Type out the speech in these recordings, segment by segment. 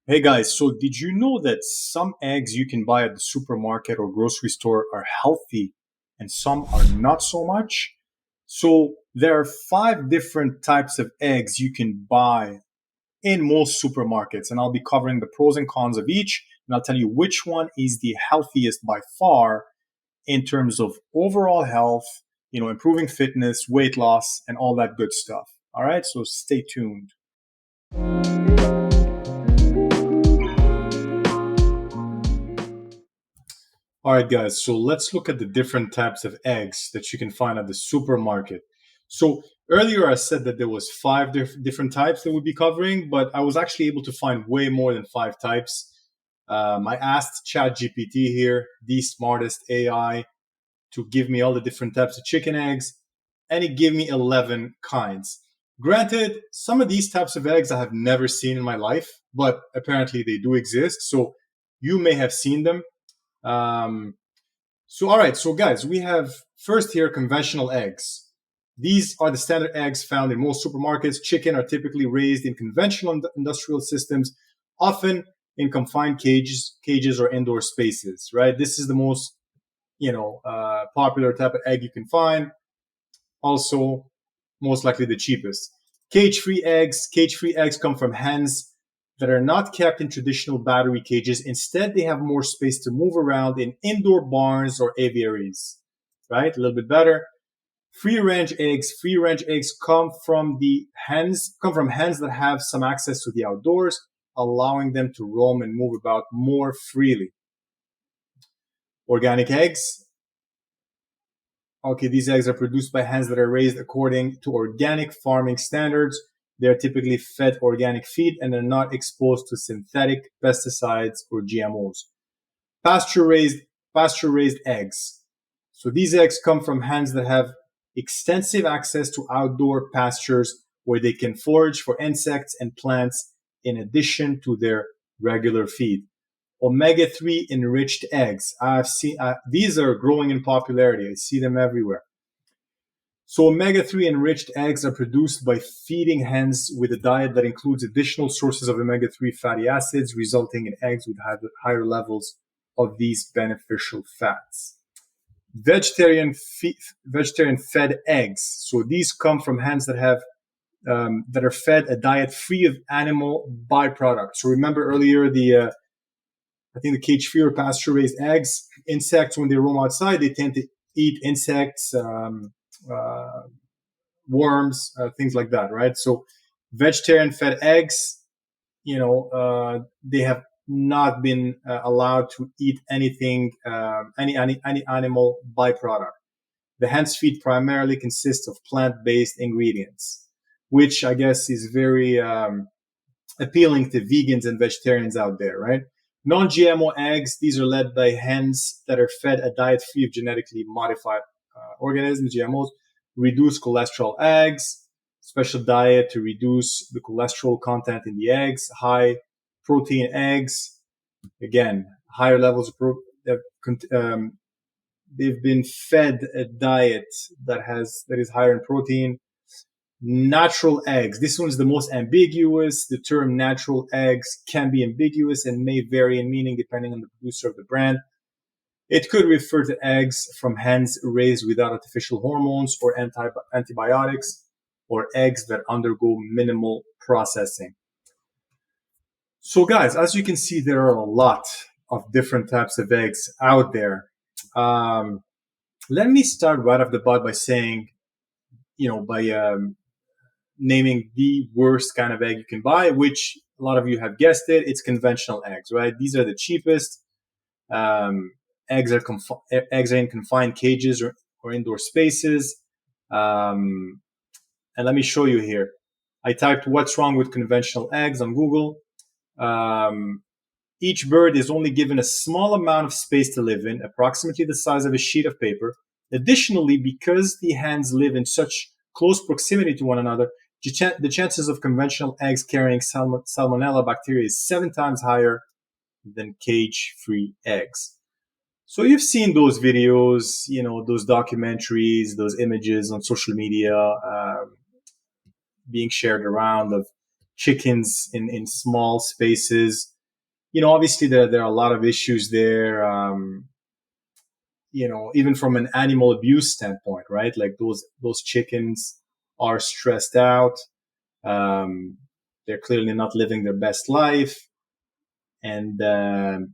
Hey guys, so did you know that some eggs you can buy at the supermarket or grocery store are healthy and some are not so much? So there are five different types of eggs you can buy in most supermarkets, and I'll be covering the pros and cons of each, and I'll tell you which one is the healthiest by far in terms of overall health, improving fitness, weight loss, and all that good stuff. All right, so stay tuned. All right, guys, so let's look at the different types of eggs that you can find at the supermarket. So earlier I said that there was five different types that we'd be covering, but I was actually able to find way more than five types. I asked ChatGPT here, the smartest AI, to give me all the different types of chicken eggs, and it gave me 11 kinds. Granted, some of these types of eggs I have never seen in my life, but apparently they do exist, so you may have seen them. Um, all right. So, guys, we have first here conventional eggs. These are the standard eggs found in most supermarkets. Chicken are typically raised in conventional industrial systems, often in confined cages or indoor spaces. Right. This is the most, popular type of egg you can find. Also, most likely the cheapest. Cage-free eggs. Cage-free eggs come from hens that are not kept in traditional battery cages. Instead, they have more space to move around in indoor barns or aviaries. Right? A little bit better. Free range eggs. Free range eggs come from hens that have some access to the outdoors, allowing them to roam and move about more freely. Organic eggs. Okay, these eggs are produced by hens that are raised according to organic farming standards. They are typically fed organic feed and are not exposed to synthetic pesticides or GMOs. Pasture raised pasture raised eggs. So these eggs come from hens that have extensive access to outdoor pastures where they can forage for insects and plants in addition to their regular feed. Omega-3 enriched eggs. I've seen these are growing in popularity. I see them everywhere. So omega-3 enriched eggs are produced by feeding hens with a diet that includes additional sources of omega-3 fatty acids, resulting in eggs with higher levels of these beneficial fats. Vegetarian fed eggs. So these come from hens that are fed a diet free of animal byproducts. So remember earlier I think the cage-free or pasture-raised eggs. Insects, when they roam outside, they tend to eat insects, uh, worms, things like that, right? So, vegetarian-fed eggs, they have not been allowed to eat anything, any animal byproduct. The hen's feed primarily consists of plant-based ingredients, which I guess is very appealing to vegans and vegetarians out there, right? Non-GMO eggs, these are led by hens that are fed a diet free of genetically modified organisms, GMOs, reduce cholesterol eggs, special diet to reduce the cholesterol content in the eggs, high protein eggs, again, higher levels of they've been fed a diet that is higher in protein. Natural eggs. This one's the most ambiguous. The term natural eggs can be ambiguous and may vary in meaning depending on the producer of the brand. It could refer to eggs from hens raised without artificial hormones or antibiotics, or eggs that undergo minimal processing. So, guys, as you can see, there are a lot of different types of eggs out there. Um, Let me start right off the bat by saying, by naming the worst kind of egg you can buy, which a lot of you have guessed it. It's conventional eggs, right? These are the cheapest. Um, eggs are in confined cages or indoor spaces. Um, and let me show you here. I typed "what's wrong with conventional eggs" on Google. Um, each bird is only given a small amount of space to live in, approximately the size of a sheet of paper. Additionally, because the hens live in such close proximity to one another, the chances of conventional eggs carrying salmonella bacteria is 7 times higher than cage-free eggs. So you've seen those videos, those documentaries, those images on social media being shared around of chickens in small spaces Obviously there are a lot of issues there. Even from an animal abuse standpoint, right? Like those chickens are stressed out. They're clearly not living their best life. And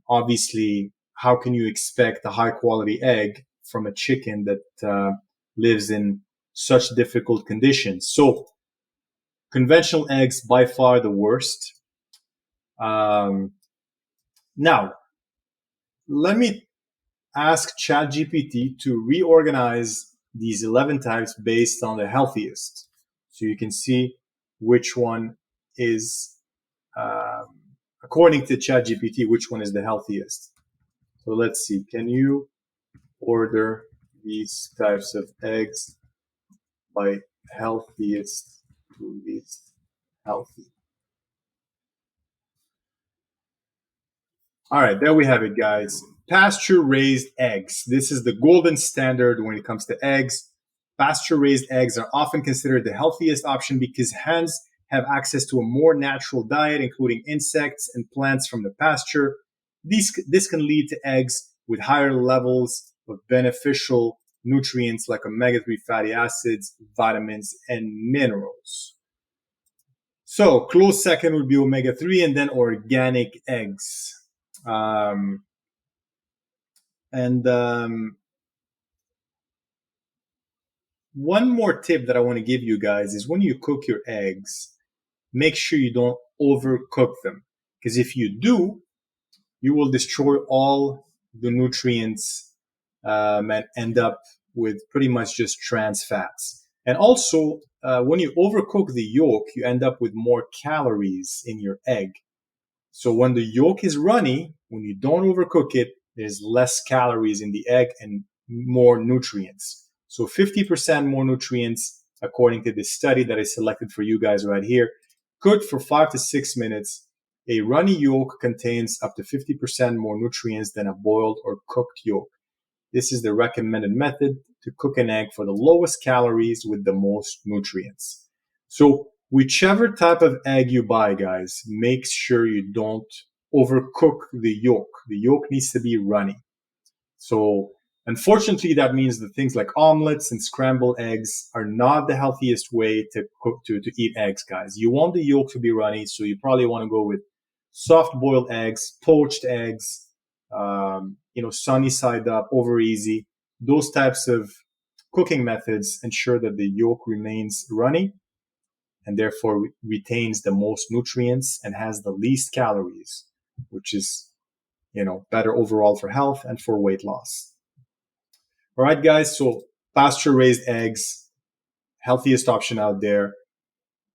obviously, how can you expect a high quality egg from a chicken that lives in such difficult conditions? So conventional eggs by far the worst. Now, let me ask ChatGPT to reorganize these 11 types based on the healthiest. So you can see which one is, according to ChatGPT, which one is the healthiest. So let's see. Can you order these types of eggs by healthiest to least healthy? All right, there we have it, guys. Pasture-raised eggs. This is the golden standard when it comes to eggs. Pasture-raised eggs are often considered the healthiest option because hens have access to a more natural diet, including insects and plants from the pasture. This can lead to eggs with higher levels of beneficial nutrients like omega-3 fatty acids, vitamins, and minerals. So close second would be omega-3 and then organic eggs. Um, and one more tip that I want to give you guys is when you cook your eggs, make sure you don't overcook them. Because if you do, you will destroy all the nutrients and end up with pretty much just trans fats. And also, when you overcook the yolk, you end up with more calories in your egg. So when the yolk is runny, when you don't overcook it, there's less calories in the egg and more nutrients. So 50% more nutrients, according to this study that I selected for you guys right here. Cooked for 5 to 6 minutes, a runny yolk contains up to 50% more nutrients than a boiled or cooked yolk. This is the recommended method to cook an egg for the lowest calories with the most nutrients. So whichever type of egg you buy, guys, make sure you don't overcook the yolk. The yolk needs to be runny. So unfortunately, that means that things like omelets and scrambled eggs are not the healthiest way to cook to eat eggs, guys. You want the yolk to be runny, so you probably want to go with soft boiled eggs, poached eggs, sunny side up, over easy. Those types of cooking methods ensure that the yolk remains runny and therefore retains the most nutrients and has the least calories, which is, better overall for health and for weight loss. All right, guys. So pasture-raised eggs, healthiest option out there.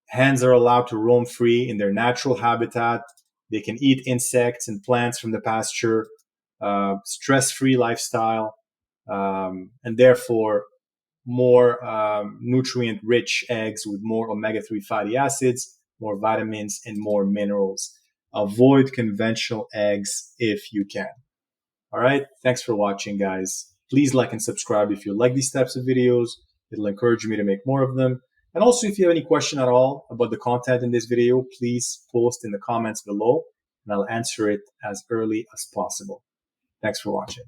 Hens are allowed to roam free in their natural habitat. They can eat insects and plants from the pasture, stress-free lifestyle, and therefore more nutrient-rich eggs with more omega-3 fatty acids, more vitamins, and more minerals. Avoid conventional eggs if you can. All right. Thanks for watching, guys. Please like and subscribe if you like these types of videos. It'll encourage me to make more of them. And also, if you have any question at all about the content in this video, please post in the comments below and I'll answer it as early as possible. Thanks for watching.